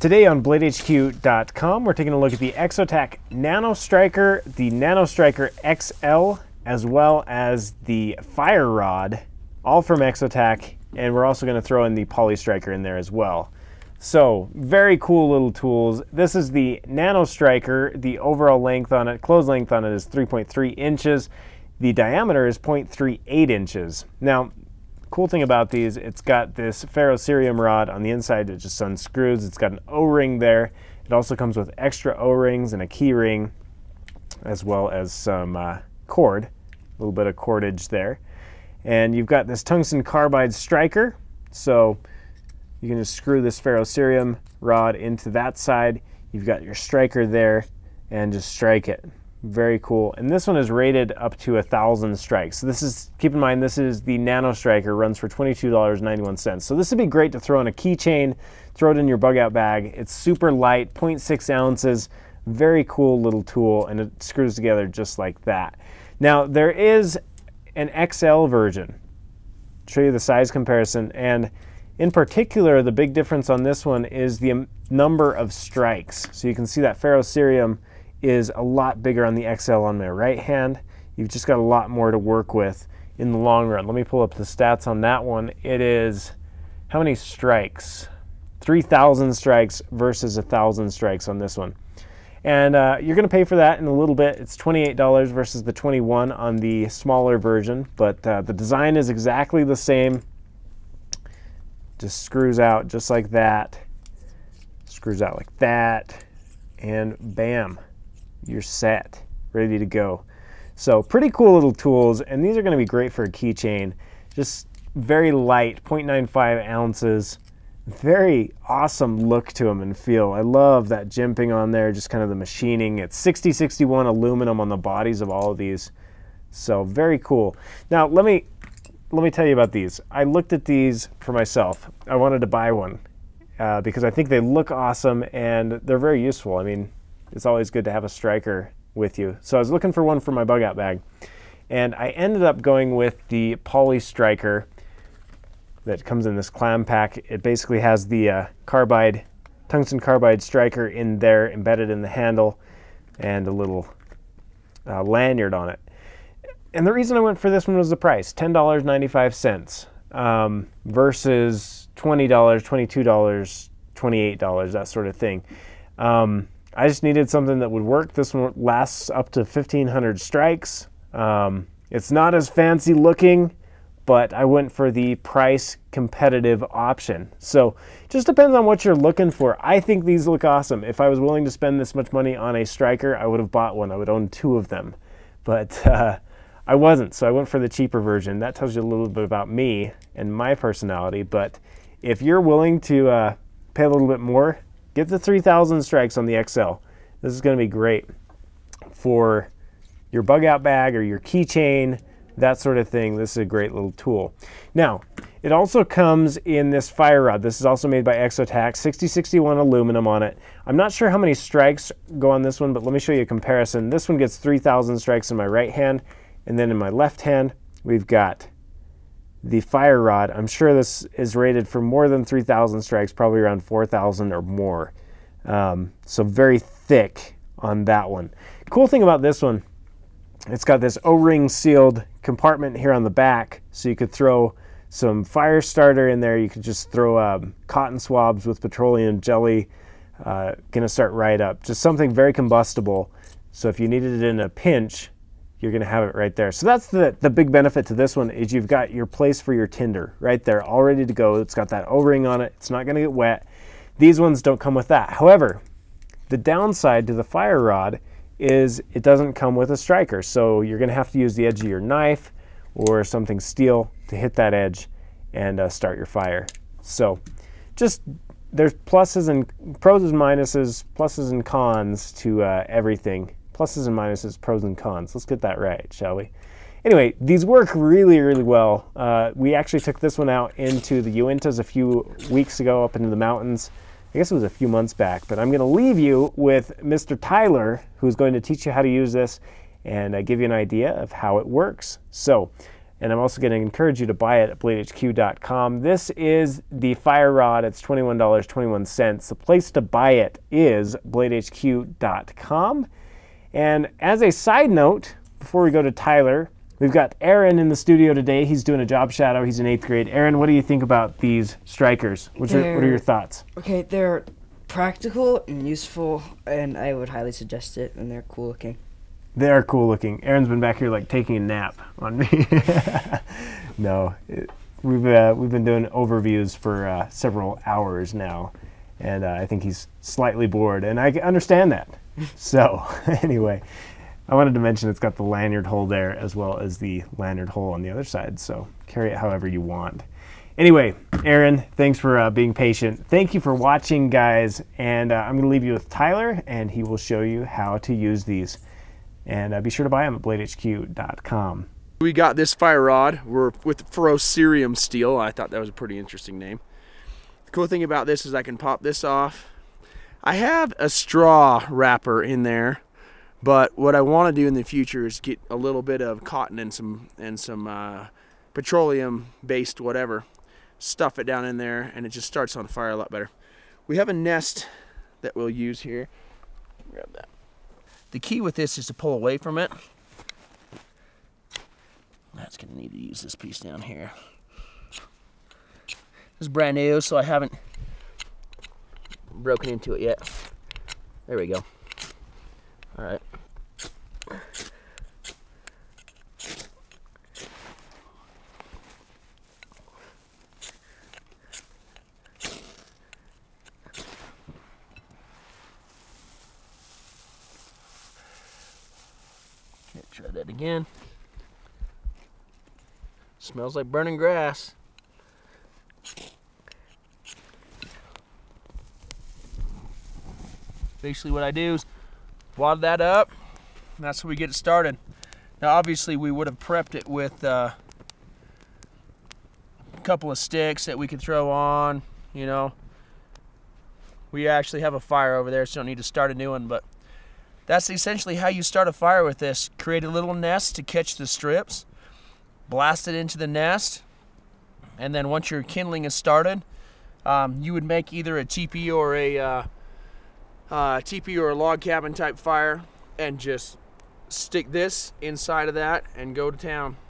Today on BladeHQ.com, we're taking a look at the Exotac Nano Striker, the Nano Striker XL, as well as the Fire Rod, all from Exotac, and we're also going to throw in the Poly Striker in there as well. So, very cool little tools. This is the Nano Striker. The overall length on it, closed length on it is 3.3 inches. The diameter is 0.38 inches. Now, cool thing about these, it's got this ferrocerium rod on the inside that just unscrews. It's got an O-ring there. It also comes with extra O-rings and a key ring, as well as some cord, a little bit of cordage there. And you've got this tungsten carbide striker, so you can just screw this ferrocerium rod into that side. You've got your striker there and just strike it. Very cool. And this one is rated up to 1,000 strikes. So this is, keep in mind, this is the Nano Striker, runs for $22.91. So this would be great to throw in a keychain, throw it in your bug out bag. It's super light, 0.6 ounces, very cool little tool, and it screws together just like that. Now there is an XL version. I'll show you the size comparison, and in particular, the big difference on this one is the number of strikes. So you can see that ferrocerium is a lot bigger on the XL on my right hand. You've just got a lot more to work with in the long run. Let me pull up the stats on that one. It is, how many strikes? 3,000 strikes versus 1,000 strikes on this one. And you're gonna pay for that in a little bit. It's $28 versus the $21 on the smaller version, but the design is exactly the same. Just screws out just like that. Screws out like that, and bam. You're set, ready to go. So pretty cool little tools, and these are going to be great for a keychain. Just very light, 0.95 ounces. Very awesome look to them and feel. I love that jimping on there, just kind of the machining. It's 6061 aluminum on the bodies of all of these. So very cool. Now let me tell you about these. I looked at these for myself. I wanted to buy one because I think they look awesome and they're very useful. I mean, it's always good to have a striker with you. So I was looking for one for my bug out bag, and I ended up going with the Poly Striker that comes in this clam pack. It basically has the tungsten carbide striker in there embedded in the handle and a little lanyard on it. And the reason I went for this one was the price, $10.95 versus $20, $22, $28, that sort of thing. I just needed something that would work. This one lasts up to 1,500 strikes. It's not as fancy looking, but I went for the price competitive option. So it just depends on what you're looking for. I think these look awesome. If I was willing to spend this much money on a striker, I would have bought one. I would own 2 of them, but I wasn't, so I went for the cheaper version. That tells you a little bit about me and my personality, but if you're willing to pay a little bit more, get the 3,000 strikes on the XL. This is going to be great for your bug out bag or your keychain, that sort of thing. This is a great little tool. Now, it also comes in this fire rod. This is also made by Exotac, 6061 aluminum on it. I'm not sure how many strikes go on this one, but let me show you a comparison. This one gets 3,000 strikes in my right hand, and then in my left hand, we've got the fire rod. I'm sure this is rated for more than 3,000 strikes, probably around 4,000 or more. So very thick on that one. Cool thing about this one, it's got this O-ring sealed compartment here on the back, so you could throw some fire starter in there. You could just throw cotton swabs with petroleum jelly. Gonna start right up. Just something very combustible. So if you needed it in a pinch, you're going to have it right there. So that's the big benefit to this one, is you've got your place for your tinder right there, all ready to go. It's got that O-ring on it. It's not going to get wet. These ones don't come with that. However, the downside to the fire rod is it doesn't come with a striker. So you're going to have to use the edge of your knife or something steel to hit that edge and start your fire. So just, there's pluses and pros and minuses, pluses and cons to everything. Pluses and minuses, pros and cons. Let's get that right, shall we? Anyway, these work really, really well. We actually took this one out into the Uintas a few weeks ago up into the mountains. I guess it was a few months back, but I'm going to leave you with Mr. Tyler, who's going to teach you how to use this and give you an idea of how it works. So And I'm also going to encourage you to buy it at bladehq.com. This is the fire rod. It's $21.21. The place to buy it is bladehq.com. And as a side note, before we go to Tyler, we've got Aaron in the studio today. He's doing a job shadow. He's in 8th grade. Aaron, what do you think about these strikers? What are your thoughts? Okay, they're practical and useful, and I would highly suggest it, and they're cool looking. They are cool looking. Aaron's been back here like taking a nap on me. No, we've been doing overviews for several hours now, and I think he's slightly bored, and I understand that. So anyway, I wanted to mention it's got the lanyard hole there as well as the lanyard hole on the other side, so carry it however you want. Anyway, Aaron, thanks for being patient. Thank you for watching, guys, and I'm going to leave you with Tyler, and he will show you how to use these. And be sure to buy them at bladehq.com. We got this fire rod. We're with ferrocerium steel. I thought that was a pretty interesting name. The cool thing about this is I can pop this off. I have a straw wrapper in there, but what I want to do in the future is get a little bit of cotton and some petroleum-based whatever, stuff it down in there, and it just starts on fire a lot better. We have a nest that we'll use here. Grab that. The key with this is to pull away from it. That's going to need to use this piece down here. This is brand new, so I haven't broken into it yet. There we go. All right. Try that again. Smells like burning grass. Basically what I do is wad that up, and that's how we get it started. Now obviously we would have prepped it with a couple of sticks that we could throw on, you know. We actually have a fire over there, so don't need to start a new one, but that's essentially how you start a fire with this. Create a little nest to catch the strips, blast it into the nest, and then once your kindling is started, you would make either a teepee or a log cabin type fire, and just stick this inside of that and go to town.